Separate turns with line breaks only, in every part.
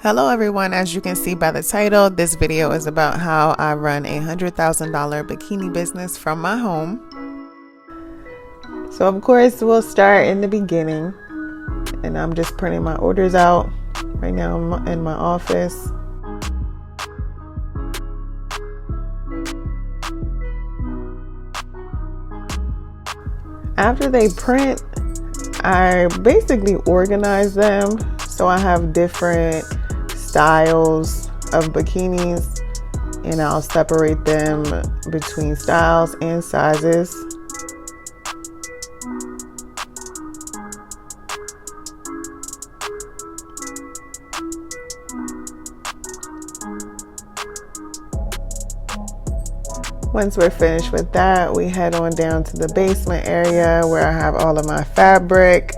Hello everyone, as you can see by the title, this video is about how I run a $100,000 bikini business from my home. So of course we'll start in the beginning, and I'm just printing my orders out right now in my office. After they print, I basically organize them so I have different styles of bikinis, and I'll separate them between styles and sizes. Once we're finished with that, we head on down to the basement area where I have all of my fabric.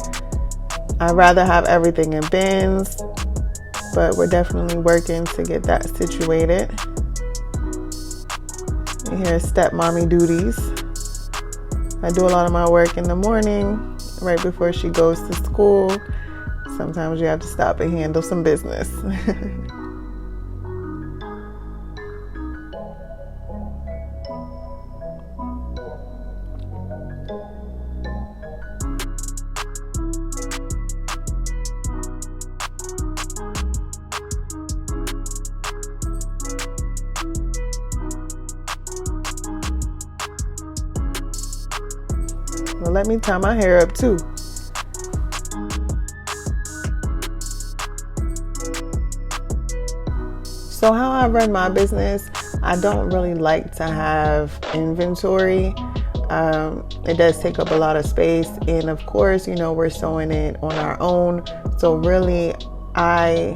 I'd rather have everything in bins, but we're definitely working to get that situated. And here's stepmommy duties. I do a lot of my work in the morning, right before she goes to school. Sometimes you have to stop and handle some business. Well, let me tie my hair up too. So how I run my business, I don't really like to have inventory. It does take up a lot of space, and of course, we're sewing it on our own. So really, I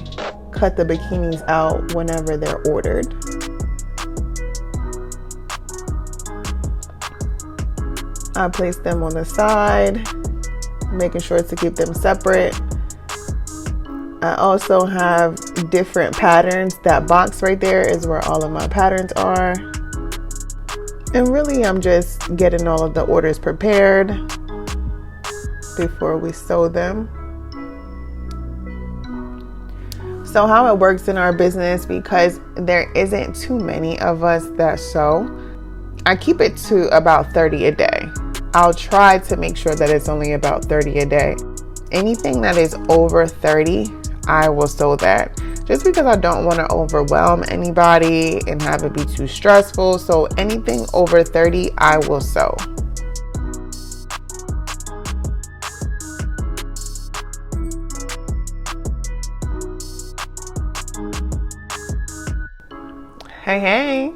cut the bikinis out whenever they're ordered. I place them on the side, making sure to keep them separate. I also have different patterns. That box right there is where all of my patterns are. And really, I'm just getting all of the orders prepared before we sew them. So how it works in our business, because there isn't too many of us that sew, I keep it to about 30 a day. I'll try to make sure that it's only about 30 a day. Anything that is over 30, I will sew that. Just because I don't want to overwhelm anybody and have it be too stressful. So anything over 30, I will sew. Hey.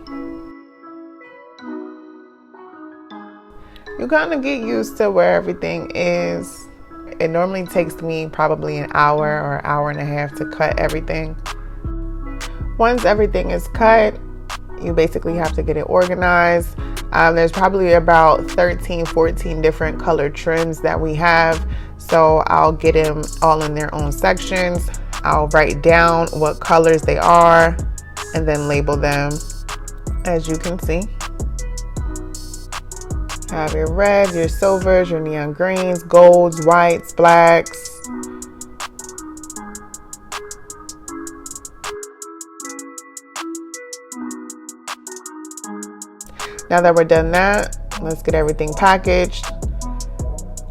You kind of get used to where everything is. It normally takes me probably an hour or hour and a half to cut everything. Once everything is cut, you basically have to get it organized. There's probably about 13, 14 different color trims that we have. So I'll get them all in their own sections. I'll write down what colors they are and then label them, as you can see. Have your reds, your silvers, your neon greens, golds, whites, blacks. Now that we're done that, let's get everything packaged.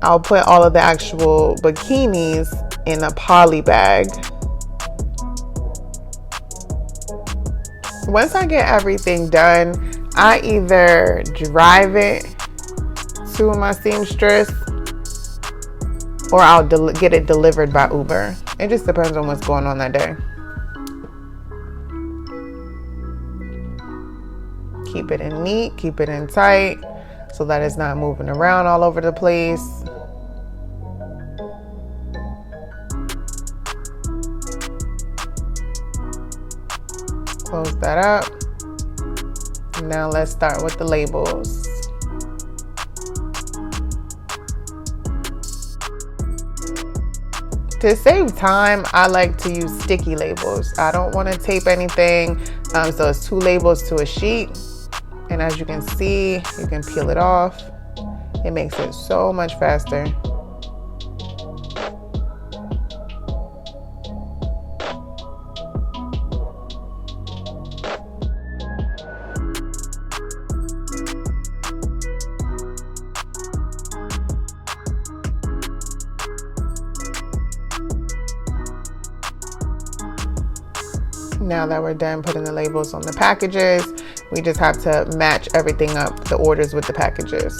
I'll put all of the actual bikinis in a poly bag. Once I get everything done, I either drive it to my seamstress or I'll get it delivered by Uber. It just depends on what's going on that day. Keep it in neat, keep it in tight so that it's not moving around all over the place. Close that up. Now let's start with the labels. To save time, I like to use sticky labels. I don't want to tape anything, so it's 2 labels to a sheet. And as you can see, you can peel it off. It makes it so much faster. Now that we're done putting the labels on the packages, we just have to match everything up, the orders with the packages.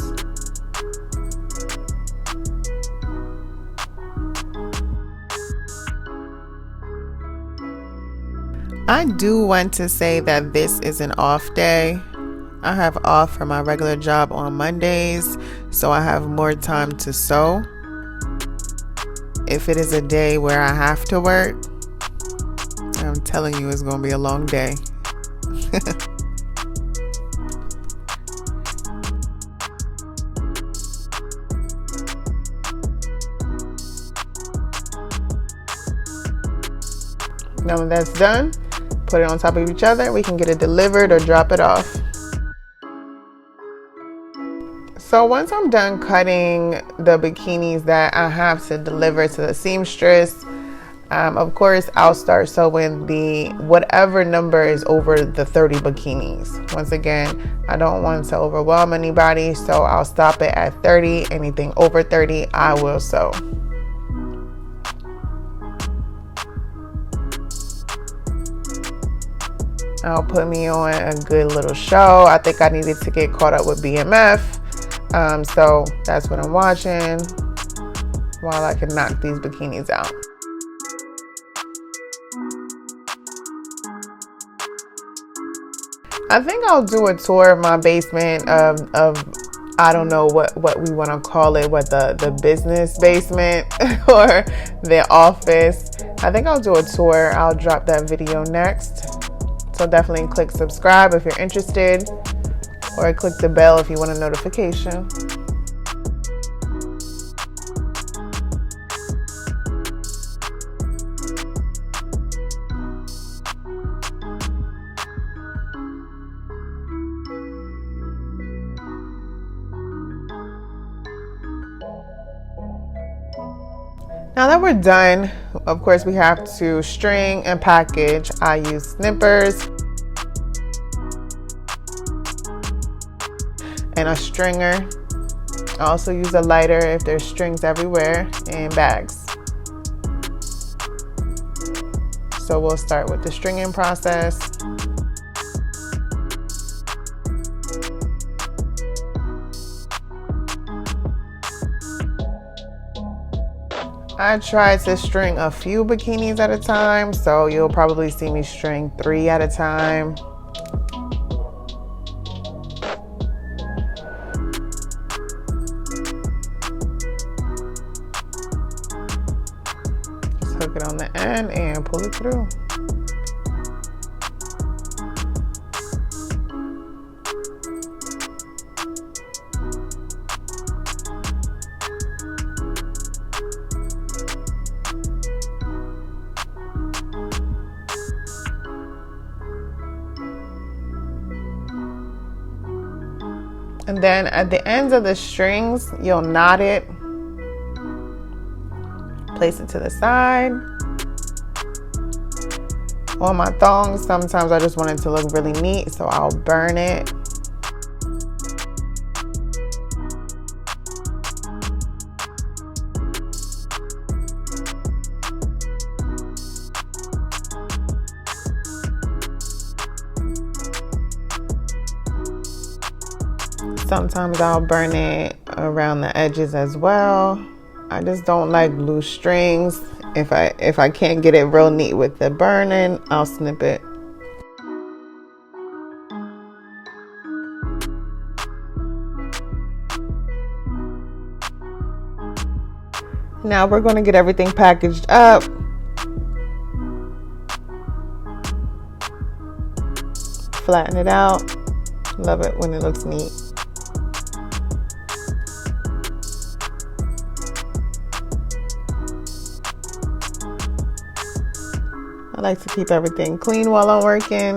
I do want to say that this is an off day. I have off from my regular job on Mondays, so I have more time to sew. If it is a day where I have to work, I'm telling you, it's going to be a long day. Now that that's done, put it on top of each other. We can get it delivered or drop it off. So once I'm done cutting the bikinis that I have to deliver to the seamstress, of course, I'll start sewing the whatever number is over the 30 bikinis. Once again, I don't want to overwhelm anybody, so I'll stop it at 30. Anything over 30, I will sew. I'll put me on a good little show. I think I needed to get caught up with BMF. So that's what I'm watching while I can knock these bikinis out. I think I'll do a tour of my basement of I don't know what we want to call it, what the business basement or the office. I think I'll do a tour. I'll drop that video next. So definitely click subscribe if you're interested, or click the bell if you want a notification. Now that we're done, of course, we have to string and package. I use snippers and a stringer. I also use a lighter if there's strings everywhere, and bags. So we'll start with the stringing process. I try to string a few bikinis at a time, so you'll probably see me string 3 at a time. Just hook it on the end and pull it through. And then at the ends of the strings, you'll knot it. Place it to the side. On my thongs, sometimes I just want it to look really neat, so I'll burn it. Sometimes I'll burn it around the edges as well. I just don't like loose strings. If I can't get it real neat with the burning, I'll snip it. Now we're going to get everything packaged up. Flatten it out. Love it when it looks neat. I like to keep everything clean while I'm working.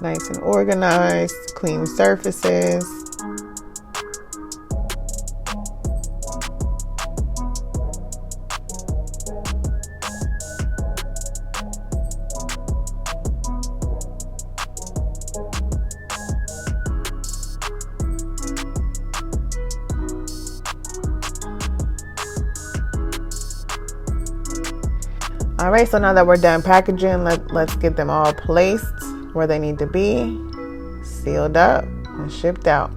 Nice and organized, clean surfaces. All right, so now that we're done packaging, let's get them all placed where they need to be, sealed up and shipped out.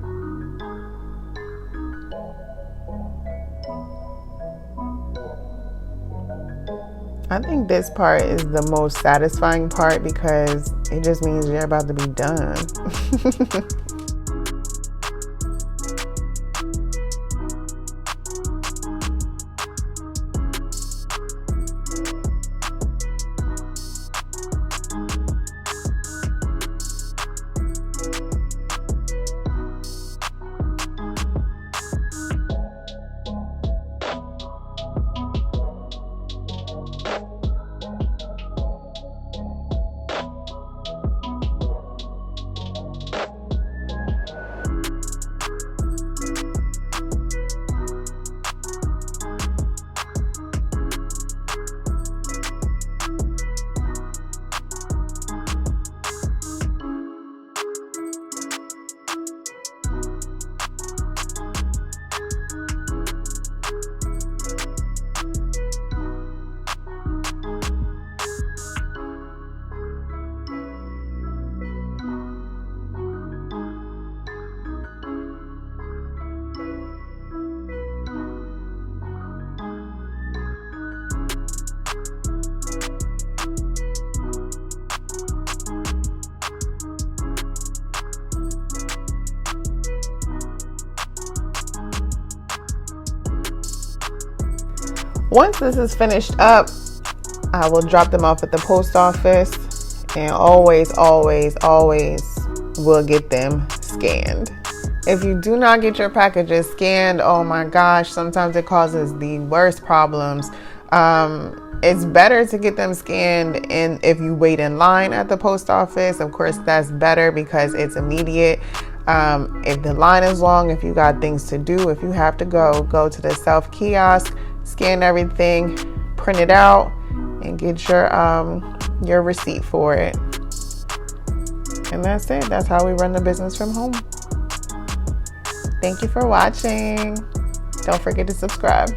I think this part is the most satisfying part because it just means you're about to be done. Once this is finished up, I will drop them off at the post office, and always will get them scanned. If you do not get your packages scanned, oh my gosh, sometimes it causes the worst problems. It's better to get them scanned, and if you wait in line at the post office, of course that's better because it's immediate. If the line is long, if you got things to do, if you have to go to the self kiosk, scan everything, print it out, and get your receipt for it. And that's it. That's how we run the business from home. Thank you for watching. Don't forget to subscribe.